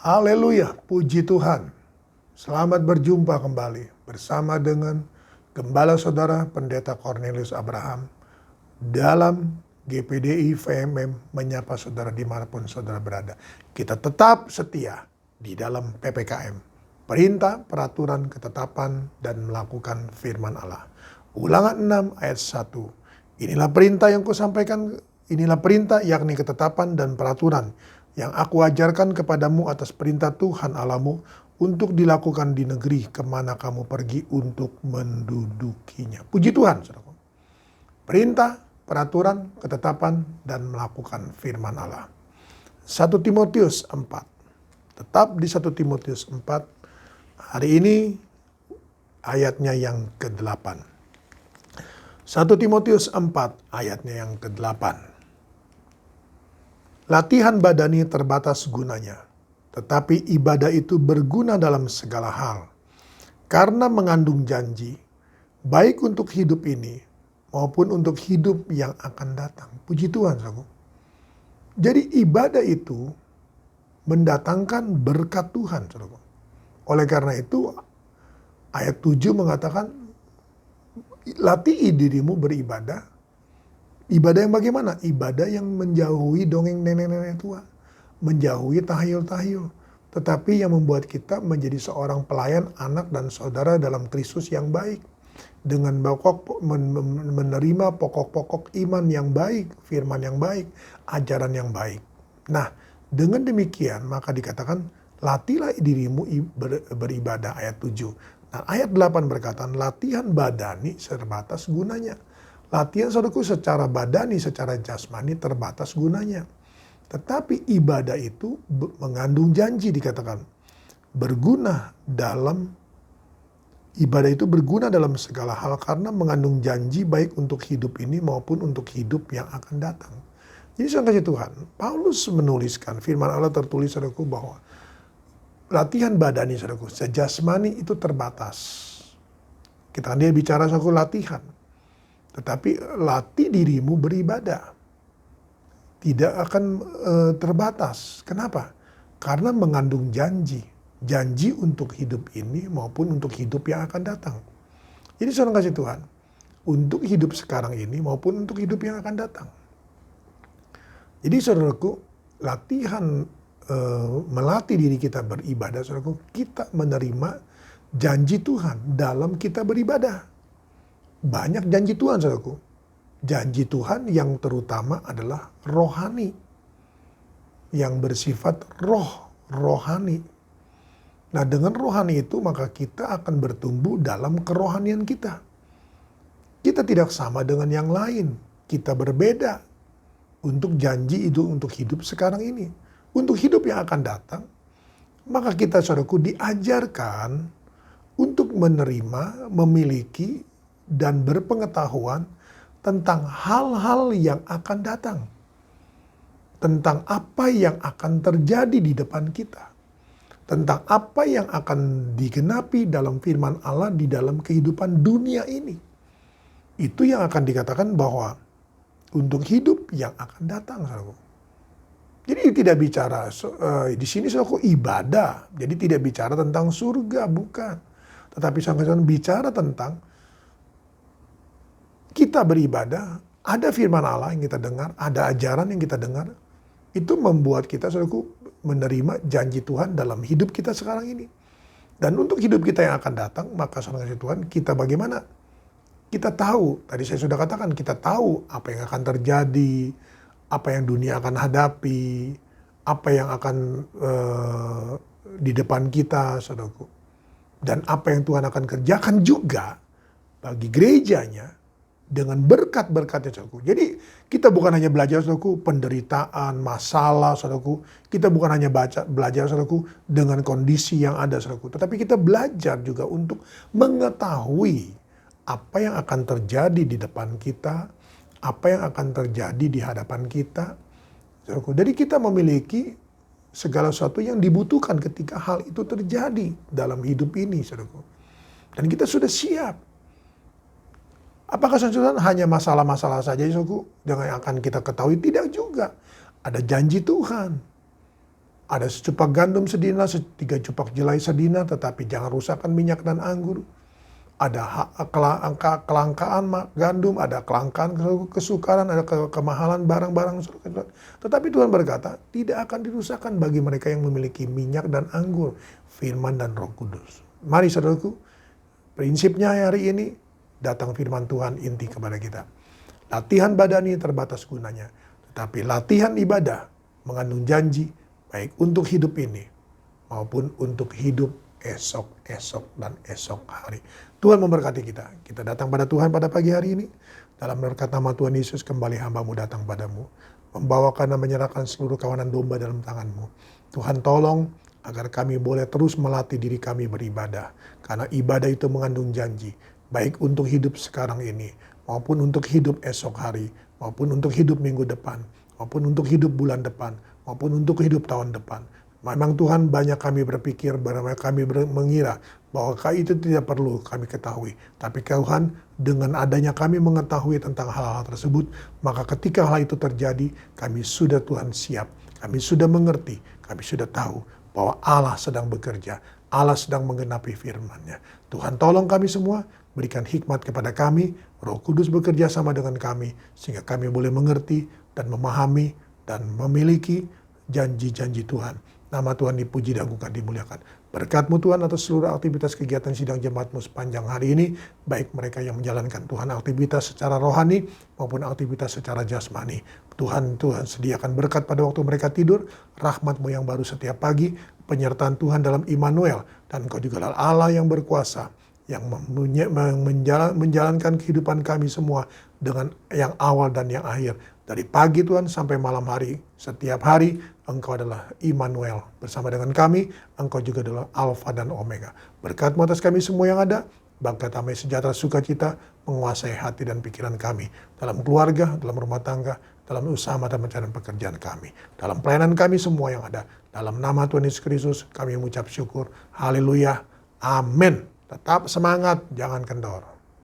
Haleluya, puji Tuhan. Selamat berjumpa kembali bersama dengan Gembala Saudara Pendeta Cornelius Abraham dalam GPDI VMM menyapa saudara dimanapun saudara berada. Kita tetap setia di dalam PPKM. Perintah, peraturan, ketetapan, dan melakukan firman Allah. Ulangan 6 ayat 1. Inilah perintah yang kusampaikan, inilah perintah yakni ketetapan dan peraturan yang aku ajarkan kepadamu atas perintah Tuhan Allahmu untuk dilakukan di negeri kemana kamu pergi untuk mendudukinya. Puji Tuhan, saudara. Perintah, peraturan, ketetapan, dan melakukan firman Allah. 1 Timotius 4. Tetap di 1 Timotius 4. Hari ini ayatnya yang ke-8. 1 Timotius 4 ayatnya yang ke-8. Latihan badani terbatas gunanya, tetapi ibadah itu berguna dalam segala hal, karena mengandung janji, baik untuk hidup ini maupun untuk hidup yang akan datang. Puji Tuhan, saudara. Jadi ibadah itu mendatangkan berkat Tuhan, saudara. Oleh karena itu, ayat 7 mengatakan, latih dirimu beribadah. Ibadah yang bagaimana? Ibadah yang menjauhi dongeng nenek-nenek tua. Menjauhi tahayul-tahayul. Tetapi yang membuat kita menjadi seorang pelayan, anak dan saudara dalam Kristus yang baik. Dengan menerima pokok-pokok iman yang baik, firman yang baik, ajaran yang baik. Nah, dengan demikian maka dikatakan, latihlah dirimu beribadah, ayat 7. Nah, ayat 8 berkata, latihan badani terbatas gunanya. Latihan saudaraku secara badani, secara jasmani terbatas gunanya. Tetapi ibadah itu mengandung janji dikatakan. Ibadah itu berguna dalam segala hal karena mengandung janji baik untuk hidup ini maupun untuk hidup yang akan datang. Jadi saudara kasih Tuhan, Paulus menuliskan, firman Allah tertulis saudaraku bahwa latihan badani saudaraku, sejasmani itu terbatas. Dia bicara saudaraku latihan. Tetapi latih dirimu beribadah. Tidak akan terbatas. Kenapa? Karena mengandung janji. Janji untuk hidup ini maupun untuk hidup yang akan datang. Jadi saudara kasih Tuhan, untuk hidup sekarang ini maupun untuk hidup yang akan datang. Jadi saudaraku, latihan melatih diri kita beribadah, saudaraku, kita menerima janji Tuhan dalam kita beribadah. Banyak janji Tuhan, saudaraku. Janji Tuhan yang terutama adalah rohani. Yang bersifat rohani. Nah, dengan rohani itu maka kita akan bertumbuh dalam kerohanian kita. Kita tidak sama dengan yang lain. Kita berbeda. Untuk janji itu untuk hidup sekarang ini. Untuk hidup yang akan datang, maka kita, saudaraku, diajarkan untuk menerima, memiliki, dan berpengetahuan tentang hal-hal yang akan datang. Tentang apa yang akan terjadi di depan kita. Tentang apa yang akan digenapi dalam firman Allah di dalam kehidupan dunia ini. Itu yang akan dikatakan bahwa untuk hidup yang akan datang, saudaraku. Jadi tidak bicara, di sini saudaraku ibadah. Jadi tidak bicara tentang surga, bukan. Tetapi saudara bicara tentang kita beribadah, ada firman Allah yang kita dengar, ada ajaran yang kita dengar. Itu membuat kita, saudaraku, menerima janji Tuhan dalam hidup kita sekarang ini. Dan untuk hidup kita yang akan datang, maka saudara Tuhan, kita bagaimana? Kita tahu, tadi saya sudah katakan, kita tahu apa yang akan terjadi, apa yang dunia akan hadapi, apa yang akan di depan kita, saudaraku. Dan apa yang Tuhan akan kerjakan juga bagi gerejanya, dengan berkat-berkatnya, saudaraku. Jadi kita bukan hanya belajar, saudaraku, penderitaan, masalah, saudaraku. Kita bukan hanya belajar, saudaraku, dengan kondisi yang ada, saudaraku. Tetapi kita belajar juga untuk mengetahui apa yang akan terjadi di depan kita, apa yang akan terjadi di hadapan kita, saudaraku. Jadi kita memiliki segala sesuatu yang dibutuhkan ketika hal itu terjadi dalam hidup ini, saudaraku. Dan kita sudah siap. Apakah saudara hanya masalah-masalah saja, saudaraku, yang akan kita ketahui? Tidak juga. Ada janji Tuhan. Ada secupak gandum sedina, 3 cupak jelai sedina, tetapi jangan rusakkan minyak dan anggur. Ada kelangkaan gandum, ada kelangkaan kesukaran, ada kemahalan barang-barang. Tetapi Tuhan berkata, tidak akan dirusakkan bagi mereka yang memiliki minyak dan anggur, firman dan Roh Kudus. Mari saudaraku, prinsipnya hari ini, datang firman Tuhan inti kepada kita. Latihan badani terbatas gunanya, tetapi latihan ibadah mengandung janji, baik untuk hidup ini maupun untuk hidup esok dan esok hari. Tuhan memberkati kita. Kita datang pada Tuhan pada pagi hari ini. Dalam berkat nama Tuhan Yesus, kembali hamba-Mu datang padamu. Membawakan dan menyerahkan seluruh kawanan domba dalam tangan-Mu. Tuhan tolong agar kami boleh terus melatih diri kami beribadah. Karena ibadah itu mengandung janji. Baik untuk hidup sekarang ini, maupun untuk hidup esok hari, maupun untuk hidup minggu depan, maupun untuk hidup bulan depan, maupun untuk hidup tahun depan. Memang Tuhan banyak kami berpikir, banyak kami mengira bahwa itu tidak perlu kami ketahui. Tapi Tuhan, dengan adanya kami mengetahui tentang hal-hal tersebut, maka ketika hal itu terjadi, kami sudah Tuhan siap. Kami sudah mengerti, kami sudah tahu bahwa Allah sedang bekerja. Allah sedang menggenapi firman-Nya. Tuhan tolong kami semua, berikan hikmat kepada kami, Roh Kudus bekerja sama dengan kami, sehingga kami boleh mengerti dan memahami dan memiliki janji-janji Tuhan. Nama Tuhan dipuji, diagungkan, dimuliakan. Berkat-Mu Tuhan atas seluruh aktivitas kegiatan sidang jemaat-Mu sepanjang hari ini, baik mereka yang menjalankan Tuhan aktivitas secara rohani maupun aktivitas secara jasmani. Tuhan sediakan berkat pada waktu mereka tidur, rahmat-Mu yang baru setiap pagi, penyertaan Tuhan dalam Immanuel, dan Engkau juga adalah Allah yang berkuasa, yang menjalankan kehidupan kami semua dengan yang awal dan yang akhir. Dari pagi Tuhan sampai malam hari, setiap hari Engkau adalah Immanuel. Bersama dengan kami, Engkau juga adalah Alfa dan Omega. Berkat-Mu atas kami semua yang ada, berkat damai sejahtera sukacita menguasai hati dan pikiran kami. Dalam keluarga, dalam rumah tangga, dalam usaha dan pencarian pekerjaan kami. Dalam pelayanan kami semua yang ada. Dalam nama Tuhan Yesus Kristus, kami mengucap syukur. Haleluya. Amin. Tetap semangat, jangan kendor.